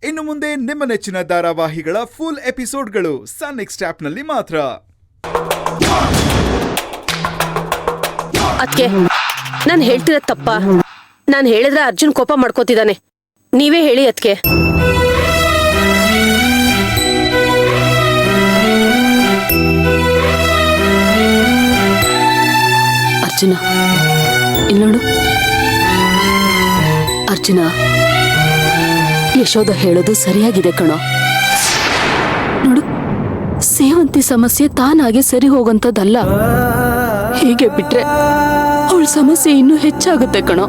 ಇನ್ನು ಮುಂದೆ ನಿಮ್ಮ ನೆಚ್ಚಿನ ಧಾರಾವಾಹಿಗಳ ಫುಲ್ ಎಪಿಸೋಡ್ಗಳು ಸನ್ ನೆಕ್ಸ್ಟ್ ಆಪ್ನಲ್ಲಿ ಮಾತ್ರ. ಅದ್ಕೆ ನಾನು ಹೇಳ್ತಿರೋದು ತಪ್ಪ? ನಾನು ಹೇಳಿದ್ರೆ ಅರ್ಜುನ್ ಕೋಪ ಮಾಡ್ಕೋತಿದ್ದಾನೆ. ನೀವೇ ಹೇಳಿ ಅದ್ಕೆ. ಅರ್ಜುನ ಇಲ್ಲಿ ನೋಡು. ಅರ್ಜುನ, ಯಶೋಧ ಹೇಳೋದು ಸರಿಯಾಗಿದೆ ಕಣೋ. ನೋಡು, ಸೇವಂತಿ ಸಮಸ್ಯೆ ತಾನಾಗೆ ಸರಿ ಹೋಗಂತದಲ್ಲ. ಹೀಗೆ ಬಿಟ್ರೆ ಅವಳ ಸಮಸ್ಯೆ ಇನ್ನೂ ಹೆಚ್ಚಾಗುತ್ತೆ ಕಣೋ.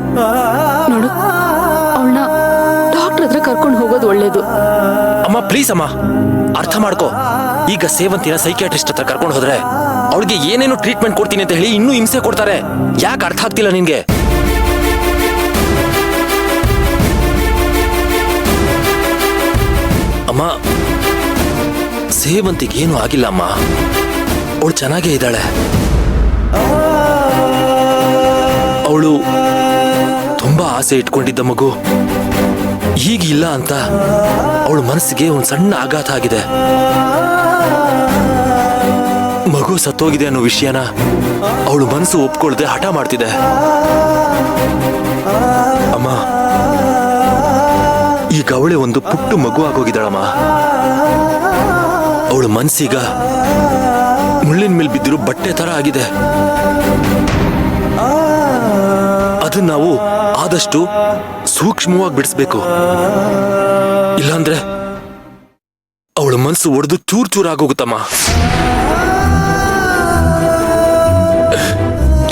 ನೋಡು, ಅವಳನ್ನ ಡಾಕ್ಟರ್ ಹತ್ರ ಕರ್ಕೊಂಡು ಹೋಗೋದು ಒಳ್ಳೇದು. ಅಮ್ಮ ಪ್ಲೀಸ್ ಅಮ್ಮ, ಅರ್ಥ ಮಾಡ್ಕೋ. ಈಗ ಸೇವಂತಿನ ಸೈಕಿಯಾಟ್ರಿಸ್ಟ್ ಹತ್ರ ಕರ್ಕೊಂಡು ಹೋದ್ರೆ ಅವಳಿಗೆ ಏನೇನು ಟ್ರೀಟ್ಮೆಂಟ್ ಕೊಡ್ತೀನಿ ಅಂತ ಹೇಳಿ ಇನ್ನೂ ಹಿಂಸೆ ಕೊಡ್ತಾರೆ. ಯಾಕೆ ಅರ್ಥ ಆಗ್ತಿಲ್ಲ ನಿನ್ಗೆ? ಅಮ್ಮ, ಸೇವಂತಿಗೆ ಏನು ಆಗಿಲ್ಲ ಅಮ್ಮ, ಅವಳು ಚೆನ್ನಾಗೇ ಇದ್ದಾಳೆ. ಅವಳು ತುಂಬಾ ಆಸೆ ಇಟ್ಕೊಂಡಿದ್ದ ಮಗು ಹೀಗಿಲ್ಲ ಅಂತ ಅವಳ ಮನಸ್ಸಿಗೆ ಒಂದು ಸಣ್ಣ ಆಘಾತ ಆಗಿದೆ. ಮಗು ಸತ್ತೋಗಿದೆ ಅನ್ನೋ ವಿಷಯನ ಅವಳು ಮನಸ್ಸು ಒಪ್ಕೊಳ್ದೆ ಹಠ ಮಾಡ್ತಿದೆ. ಅಮ್ಮ, ಈಗ ಅವಳೆ ಒಂದು ಪುಟ್ಟು ಮಗು ಆಗೋಗಿದ್ದಾಳಮ್ಮ. ಅವಳ ಮನಸ್ಸೀಗ ಮುಳ್ಳಿನ ಮೇಲೆ ಬಿದ್ದಿರೋ ಬಟ್ಟೆ ತರ ಆಗಿದೆ. ಅದನ್ನ ನಾವು ಆದಷ್ಟು ಸೂಕ್ಷ್ಮವಾಗಿ ಬಿಡಿಸ್ಬೇಕು. ಇಲ್ಲಾಂದ್ರೆ ಅವಳ ಮನಸ್ಸು ಒಡೆದು ಚೂರ್ ಚೂರ್ ಆಗೋಗುತ್ತಮ್ಮ.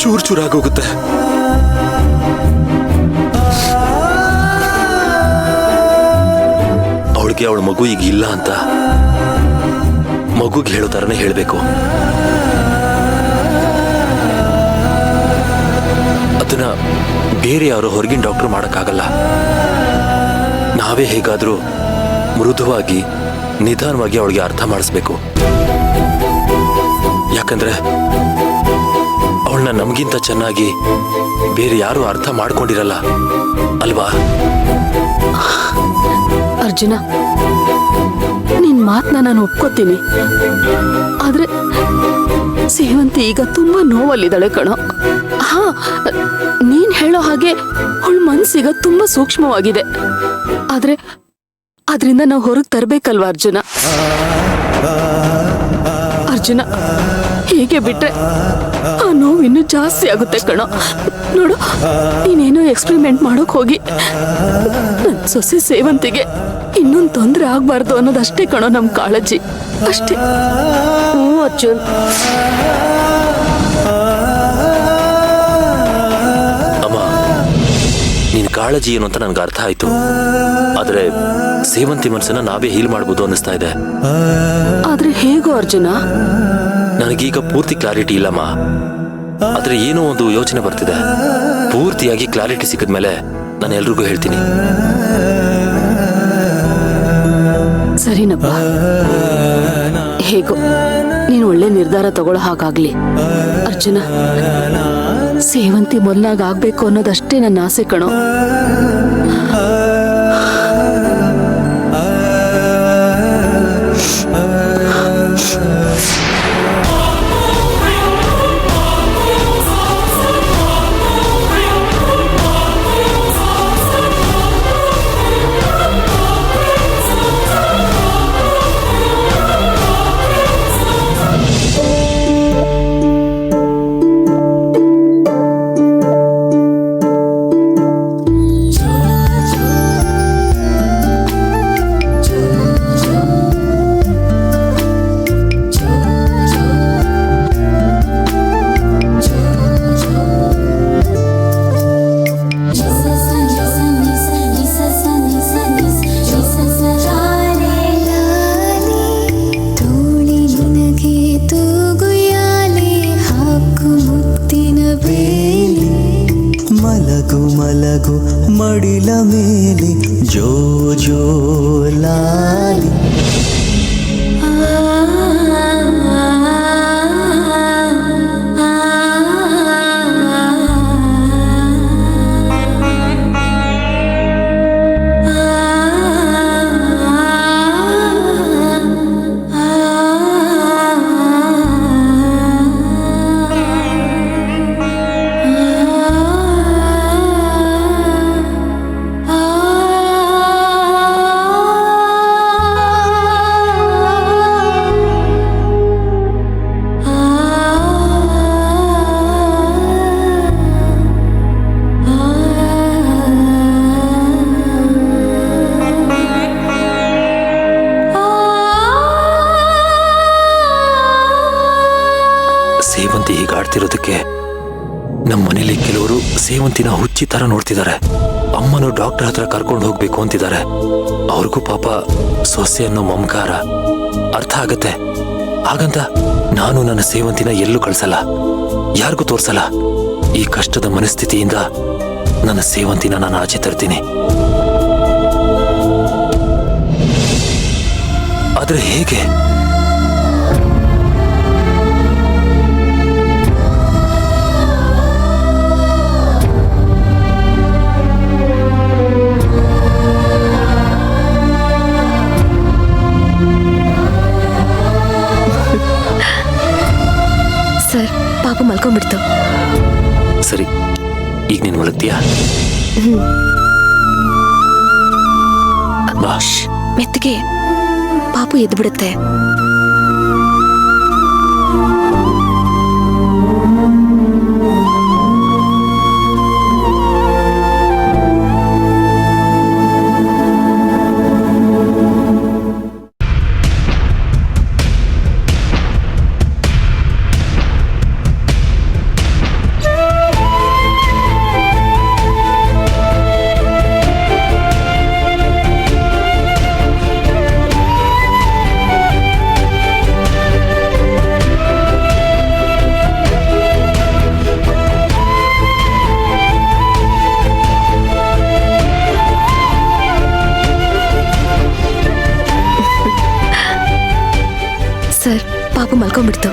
ಚೂರ್ ಚೂರ್ ಆಗೋಗುತ್ತೆ. ಅವಳಿಗೆ ಅವಳ ಮಗು ಈಗ ಇಲ್ಲ ಅಂತ ಮಗುಗೆ ಹೇಳೋ ತರನೇ ಹೇಳ್ಬೇಕು. ಅದನ್ನ ಬೇರೆ ಯಾರು ಹೊರಗಿನ ಡಾಕ್ಟರ್ ಮಾಡಕ್ಕಾಗಲ್ಲ. ನಾವೇ ಹೇಗಾದ್ರೂ ಮೃದುವಾಗಿ ನಿಧಾನವಾಗಿ ಅವಳಿಗೆ ಅರ್ಥ ಮಾಡಿಸ್ಬೇಕು. ಯಾಕಂದ್ರೆ ಅವಳನ್ನ ನಮಗಿಂತ ಚೆನ್ನಾಗಿ ಬೇರೆ ಯಾರು ಅರ್ಥ ಮಾಡ್ಕೊಂಡಿರಲ್ಲ ಅಲ್ವಾ? ಅರ್ಜುನ, ನಿನ್ ಮಾತನ್ನ ನಾನು ಒಪ್ಕೋತೀನಿ. ಆದ್ರೆ ಸೇವಂತಿ ಈಗ ತುಂಬಾ ನೋವಲ್ಲಿದ್ದಾಳೆ ಕಣೋ. ಹಾ, ನೀನ್ ಹೇಳೋ ಹಾಗೆ ಅವಳ ಮನ್ಸೀಗ ತುಂಬಾ ಸೂಕ್ಷ್ಮವಾಗಿದೆ. ಆದ್ರೆ ಅದರಿಂದ ನಾವು ಹೊರಗೆ ತರ್ಬೇಕಲ್ವಾ ಅರ್ಜುನ? ಅರ್ಜುನ, ಹೀಗೆ ಬಿಟ್ರೆ ಆ ನೋವು ಇನ್ನೂ ಜಾಸ್ತಿ ಆಗುತ್ತೆ ಕಣೋ. ನೋಡು, ನೀನೇನೋ ಎಕ್ಸ್ಪೆರಿಮೆಂಟ್ ಮಾಡೋಕ್ ಹೋಗಿ ನನ್ ಸೊಸೆ ಸೇವಂತಿಗೆ ಇನ್ನೊಂದು ತೊಂದರೆ ಆಗ್ಬಾರ್ದು ಅನ್ನೋದಷ್ಟೇ ಕಣೋ ನಮ್ ಕಾಳಜಿ, ಅಷ್ಟೇ. ಅರ್ಜುನ್, ಅಮ್ಮ, ನಿನ್ ಕಾಳಜಿ ಏನು ಅಂತ ನನ್ಗೆ ಅರ್ಥ ಆಯ್ತು. ಆದ್ರೆ ಸೇವಂತಿ ಮನಸ್ಸನ್ನ ನಾವೇ ಹೀಲ್ ಮಾಡ್ಬೋದು ಅನ್ನಿಸ್ತಾ ಇದೆ. ಆದ್ರೆ ಹೇಗೋ ಅರ್ಜುನ? ನನಗೀಗ ಪೂರ್ತಿ ಕ್ಲಾರಿಟಿ ಇಲ್ಲಮ್ಮ. ಆದ್ರೆ ಏನೋ ಒಂದು ಯೋಚನೆ ಬರ್ತಿದೆ. ಪೂರ್ತಿಯಾಗಿ ಕ್ಲಾರಿಟಿ ಸಿಕ್ಕಿದ್ಮೇಲೆ ನಾನು ಎಲ್ರಿಗೂ ಹೇಳ್ತೀನಿ. ಸರಿನಪ್ಪ, ಹೇಗೋ ನೀನು ಒಳ್ಳೆ ನಿರ್ಧಾರ ತಗೊಳ್ಳೋ ಹಾಗಾಗ್ಲಿ. ಅರ್ಜುನ, ಸೇವಂತಿ ಮೊದಲಾಗ ಆಗ್ಬೇಕು ಅನ್ನೋದಷ್ಟೇ ನನ್ನ ಆಸೆ ಕಣೋ. ಮಲಗು ಮಡಿಲ ಮೇಲೆ ಜೋ ಜೋ ಲಾಲಿ. ಪರಿಸ್ಥಿತಿ ಹೀಗಾಡ್ತಿರೋದಕ್ಕೆ ನಮ್ಮ ಮನೇಲಿ ಕೆಲವರು ಸೇವಂತಿನ ಹುಚ್ಚಿ ತರ ನೋಡ್ತಿದ್ದಾರೆ. ಅಮ್ಮನು ಡಾಕ್ಟರ್ ಹತ್ರ ಕರ್ಕೊಂಡು ಹೋಗ್ಬೇಕು ಅಂತಿದ್ದಾರೆ. ಅವ್ರಿಗೂ ಪಾಪ ಸೊಸೆ ಅನ್ನೋ ಮಮಕಾರ ಅರ್ಥ ಆಗತ್ತೆ. ಹಾಗಂತ ನಾನು ನನ್ನ ಸೇವಂತಿನ ಎಲ್ಲೂ ಕಳ್ಸಲ್ಲ, ಯಾರಿಗೂ ತೋರ್ಸಲ್ಲ. ಈ ಕಷ್ಟದ ಮನಸ್ಥಿತಿಯಿಂದ ನನ್ನ ಸೇವಂತಿನ ನಾನು ಆಚೆ ತರ್ತೀನಿ. ಆದ್ರೆ ಹೇಗೆ? ಸರ್, ಪಾಪ ಮಲ್ಕೊಂಡ್ಬಿಡ್ತು. ಸರಿ, ಈಗ ನೀನು ಮಲಗ್ತೀಯಾ? ಬಾ. ಮೆತ್ತಗೆ ಪಾಪು ಎದ್ದು ಬಿಡುತ್ತೆ. ಸರ್, ಪಾಪು ಮಲ್ಕೊಂಡ್ಬಿಡ್ತು.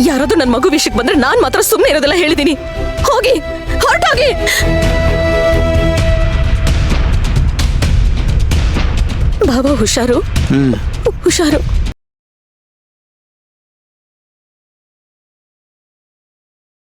ಯಾರಾದ್ರೂ ನನ್ನ ಮಗು ವಿಷಯಕ್ಕೆ ಬಂದ್ರೆ ನಾನ್ ಮಾತ್ರ ಸುಮ್ಮನೆ ಇರೋದೆಲ್ಲ ಹೇಳಿದೀನಿ. ಹೋಗಿ, ಹೊರಟೋಗಿ. ಬಾಬಾ ಹುಷಾರು, ಹುಷಾರು.